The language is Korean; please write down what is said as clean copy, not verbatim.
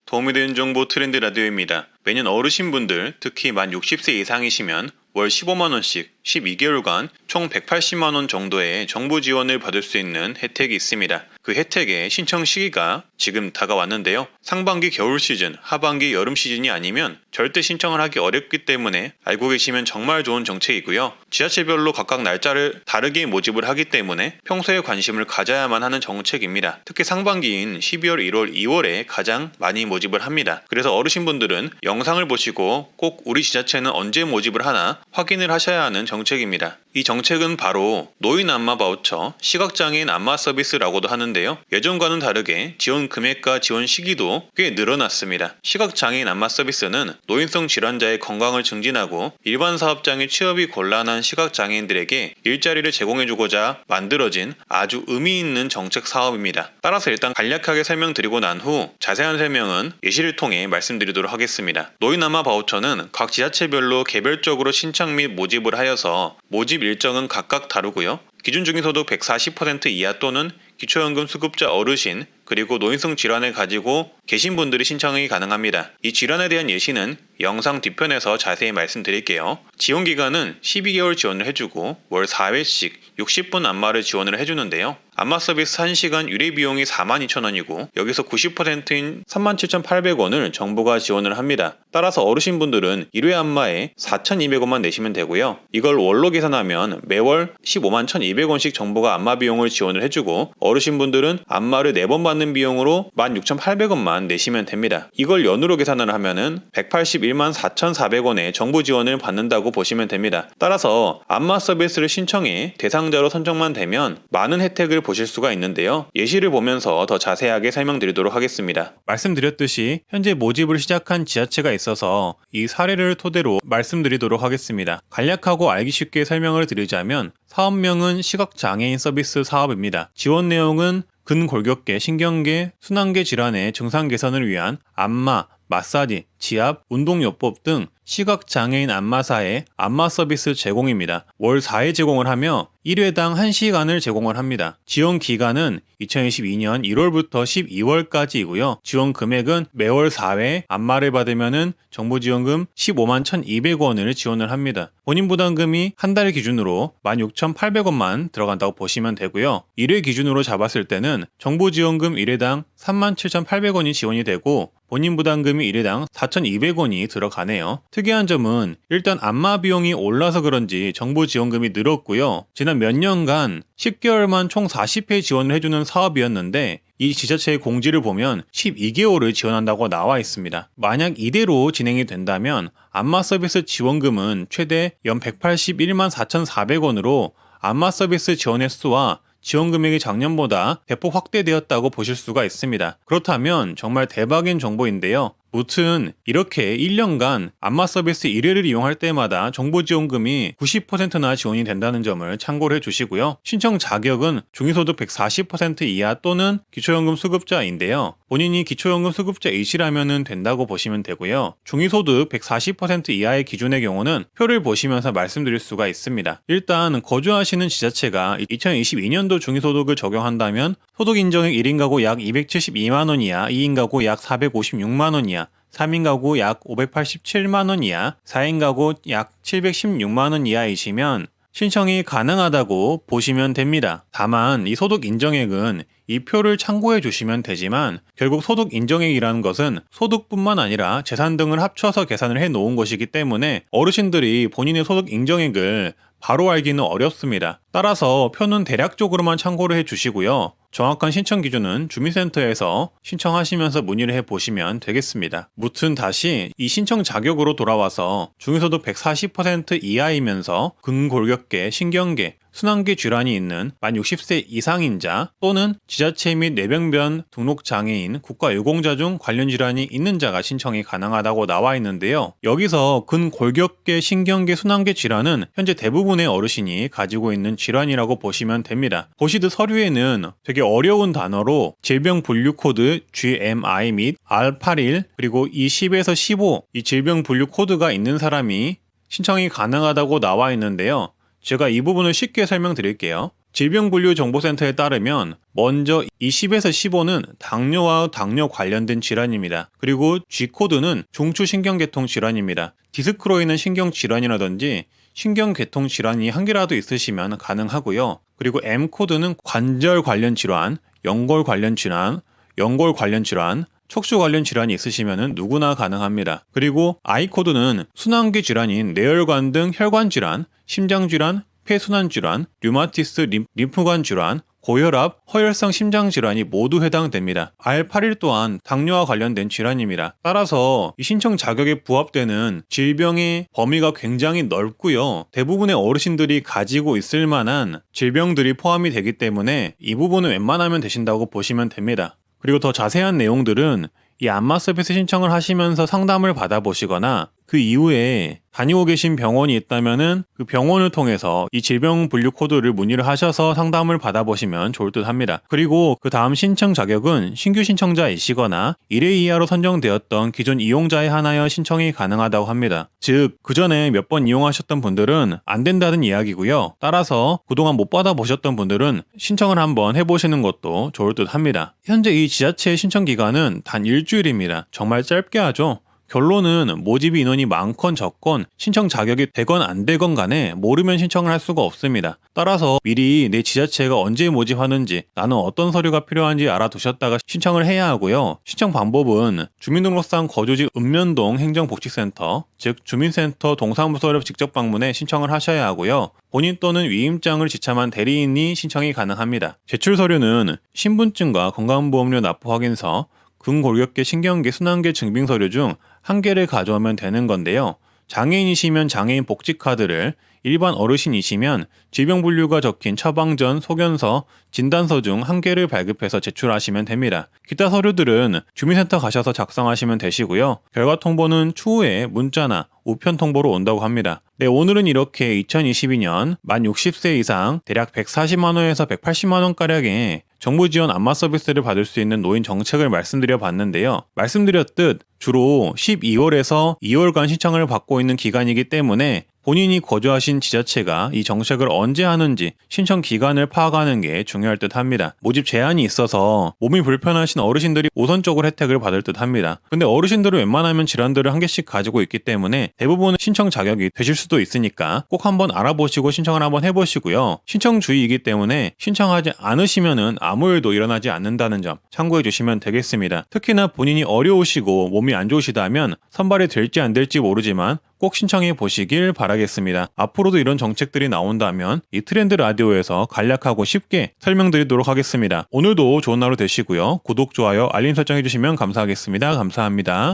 도움이 되는 정보 트렌드 라디오입니다. 매년 어르신분들, 특히 만 60세 이상이시면 월 15만원씩 12개월간 총 180만원 정도의 정부 지원을 받을 수 있는 혜택이 있습니다. 그 혜택의 신청 시기가 지금 다가왔는데요. 상반기 겨울 시즌, 하반기 여름 시즌이 아니면 절대 신청을 하기 어렵기 때문에 알고 계시면 정말 좋은 정책이고요. 지자체별로 각각 날짜를 다르게 모집을 하기 때문에 평소에 관심을 가져야만 하는 정책입니다. 특히 상반기인 12월, 1월, 2월에 가장 많이 모집을 합니다. 그래서 어르신분들은 영상을 보시고 꼭 우리 지자체는 언제 모집을 하나 확인을 하셔야 하는 정책입니다. 이 정책은 바로 노인 안마 바우처, 시각장애인 안마 서비스라고도 하는데요. 예전과는 다르게 지원 금액과 지원 시기도 꽤 늘어났습니다. 시각장애인 안마 서비스는 노인성 질환자의 건강을 증진하고 일반 사업장의 취업이 곤란한 시각장애인들에게 일자리를 제공해주고자 만들어진 아주 의미 있는 정책 사업입니다. 따라서 일단 간략하게 설명드리고 난 후 자세한 설명은 예시를 통해 말씀드리도록 하겠습니다. 노인 안마 바우처는 각 지자체별로 개별적으로 신청 및 모집을 하여서 모집 일정은 각각 다르고요. 기준 중위소득 140% 이하 또는 기초연금 수급자 어르신 그리고 노인성 질환을 가지고 계신 분들이 신청이 가능합니다. 이 질환에 대한 예시는 영상 뒤편에서 자세히 말씀드릴게요. 지원기간은 12개월 지원을 해주고 월 4회씩 60분 안마를 지원을 해주는데요. 안마 서비스 1시간 유례 비용이 42,000원이고 여기서 90%인 37,800원을 정부가 지원을 합니다. 따라서 어르신분들은 1회 안마에 4,200원만 내시면 되고요. 이걸 월로 계산하면 매월 15만 1,200원씩 정부가 안마 비용을 지원을 해주고 어르신분들은 안마를 4번 받는 비용으로 16,800원만 내시면 됩니다. 이걸 연으로 계산을 하면은 181만 4,400원의 정부 지원을 받는다고 보시면 됩니다. 따라서 안마 서비스를 신청해 대상자로 선정만 되면 많은 혜택을 보실 수가 있는데요. 예시를 보면서 더 자세하게 설명드리도록 하겠습니다. 말씀드렸듯이 현재 모집을 시작한 지자체가 있어서 이 사례를 토대로 말씀드리도록 하겠습니다. 간략하고 알기 쉽게 설명을 드리자면 사업명은 시각장애인 서비스 사업입니다. 지원 내용은 근골격계, 신경계, 순환계 질환의 증상 개선을 위한 안마, 마사지, 지압, 운동요법 등 시각장애인 안마사의 안마 서비스 제공입니다. 월 4회 제공을 하며 1회당 1시간을 제공을 합니다. 지원 기간은 2022년 1월부터 12월까지이고요. 지원 금액은 매월 4회 안마를 받으면 정부 지원금 15만 1,200원을 지원을 합니다. 본인 부담금이 한 달 기준으로 16,800원만 들어간다고 보시면 되고요. 1회 기준으로 잡았을 때는 정부 지원금 1회당 37,800원이 지원이 되고 본인 부담금이 1회당 4,200원이 들어가네요. 특이한 점은 일단 안마 비용이 올라서 그런지 정부 지원금이 늘었고요. 지난 몇 년간 10개월만 총 40회 지원을 해주는 사업이었는데 이 지자체의 공지를 보면 12개월을 지원한다고 나와 있습니다. 만약 이대로 진행이 된다면 안마 서비스 지원금은 최대 연 181만 4,400원으로 안마 서비스 지원 횟수와 지원 금액이 작년보다 대폭 확대되었다고 보실 수가 있습니다. 그렇다면 정말 대박인 정보인데요. 무튼 이렇게 1년간 안마 서비스 1회를 이용할 때마다 정부 지원금이 90%나 지원이 된다는 점을 참고를 해주시고요. 신청 자격은 중위소득 140% 이하 또는 기초연금 수급자인데요. 본인이 기초연금 수급자이시라면 된다고 보시면 되고요. 중위소득 140% 이하의 기준의 경우는 표를 보시면서 말씀드릴 수가 있습니다. 일단 거주하시는 지자체가 2022년도 중위소득을 적용한다면 소득 인정액 1인 가구 약 272만원 이하, 2인 가구 약 456만원 이하, 3인 가구 약 587만원 이하, 4인 가구 약 716만원 이하이시면 신청이 가능하다고 보시면 됩니다. 다만 이 소득 인정액은 이 표를 참고해 주시면 되지만 결국 소득 인정액이라는 것은 소득뿐만 아니라 재산 등을 합쳐서 계산을 해 놓은 것이기 때문에 어르신들이 본인의 소득 인정액을 바로 알기는 어렵습니다. 따라서 표는 대략적으로만 참고를 해 주시고요. 정확한 신청 기준은 주민센터에서 신청하시면서 문의를 해보시면 되겠습니다. 무튼 다시 이 신청 자격으로 돌아와서 중위소득 140% 이하이면서 근골격계, 신경계, 순환계 질환이 있는 만 60세 이상인자 또는 지자체 및 뇌병변 등록장애인, 국가유공자 중 관련 질환이 있는 자가 신청이 가능하다고 나와 있는데요. 여기서 근골격계, 신경계, 순환계 질환은 현재 대부분의 어르신이 가지고 있는 질환이라고 보시면 됩니다. 보시듯 서류에는 되게 어려운 단어로 질병 분류 코드 GMI 및 R81 그리고 E10에서 15 이 질병 분류 코드가 있는 사람이 신청이 가능하다고 나와 있는데요. 제가 이 부분을 쉽게 설명드릴게요. 질병분류정보센터에 따르면 먼저 이 10에서 15는 당뇨와 당뇨 관련된 질환입니다. 그리고 G코드는 중추신경계통 질환입니다. 디스크로 인한 신경질환이라든지 신경계통 질환이 한 개라도 있으시면 가능하고요. 그리고 M코드는 관절 관련 질환, 연골 관련 질환, 척추 관련 질환이 있으시면 누구나 가능합니다. 그리고 I코드는 순환기 질환인 뇌혈관 등 혈관 질환, 심장 질환, 폐순환 질환, 류마티스 림프관 질환, 고혈압, 허혈성 심장 질환이 모두 해당됩니다. R81 또한 당뇨와 관련된 질환입니다. 따라서 이 신청 자격에 부합되는 질병의 범위가 굉장히 넓고요. 대부분의 어르신들이 가지고 있을 만한 질병들이 포함이 되기 때문에 이 부분은 웬만하면 되신다고 보시면 됩니다. 그리고 더 자세한 내용들은 이 안마 서비스 신청을 하시면서 상담을 받아보시거나 그 이후에 다니고 계신 병원이 있다면은 그 병원을 통해서 이 질병 분류 코드를 문의를 하셔서 상담을 받아보시면 좋을 듯 합니다. 그리고 그 다음 신청 자격은 신규 신청자이시거나 1회 이하로 선정되었던 기존 이용자에 한하여 신청이 가능하다고 합니다. 즉, 그 전에 몇 번 이용하셨던 분들은 안 된다는 이야기고요. 따라서 그동안 못 받아보셨던 분들은 신청을 한번 해보시는 것도 좋을 듯 합니다. 현재 이 지자체의 신청 기간은 단 일주일입니다. 정말 짧게 하죠. 결론은 모집 인원이 많건 적건 신청 자격이 되건 안 되건 간에 모르면 신청을 할 수가 없습니다. 따라서 미리 내 지자체가 언제 모집하는지 나는 어떤 서류가 필요한지 알아두셨다가 신청을 해야 하고요. 신청 방법은 주민등록상 거주지 읍면동 행정복지센터, 즉 주민센터 동사무소를 직접 방문해 신청을 하셔야 하고요. 본인 또는 위임장을 지참한 대리인이 신청이 가능합니다. 제출 서류는 신분증과 건강보험료 납부 확인서, 근골격계 신경계 순환계 증빙 서류 중 한 개를 가져오면 되는 건데요. 장애인이시면 장애인 복지카드를, 일반 어르신이시면 질병분류가 적힌 처방전, 소견서, 진단서 중 한 개를 발급해서 제출하시면 됩니다. 기타 서류들은 주민센터 가셔서 작성하시면 되시고요. 결과 통보는 추후에 문자나 우편 통보로 온다고 합니다. 네, 오늘은 이렇게 2022년 만 60세 이상 대략 140만원에서 180만원가량의 정부 지원 안마 서비스를 받을 수 있는 노인 정책을 말씀드려 봤는데요. 말씀드렸듯 주로 12월에서 2월간 신청을 받고 있는 기간이기 때문에 본인이 거주하신 지자체가 이 정책을 언제 하는지 신청 기간을 파악하는 게 중요할 듯 합니다. 모집 제한이 있어서 몸이 불편하신 어르신들이 우선적으로 혜택을 받을 듯 합니다. 근데 어르신들은 웬만하면 질환들을 한 개씩 가지고 있기 때문에 대부분은 신청 자격이 되실 수도 있으니까 꼭 한번 알아보시고 신청을 한번 해보시고요. 신청 주의이기 때문에 신청하지 않으시면은 아무 일도 일어나지 않는다는 점 참고해 주시면 되겠습니다. 특히나 본인이 어려우시고 몸이 안 좋으시다면 선발이 될지 안 될지 모르지만 꼭 신청해 보시길 바라겠습니다. 앞으로도 이런 정책들이 나온다면 이 트렌드 라디오에서 간략하고 쉽게 설명드리도록 하겠습니다. 오늘도 좋은 하루 되시고요. 구독, 좋아요, 알림 설정해 주시면 감사하겠습니다. 감사합니다.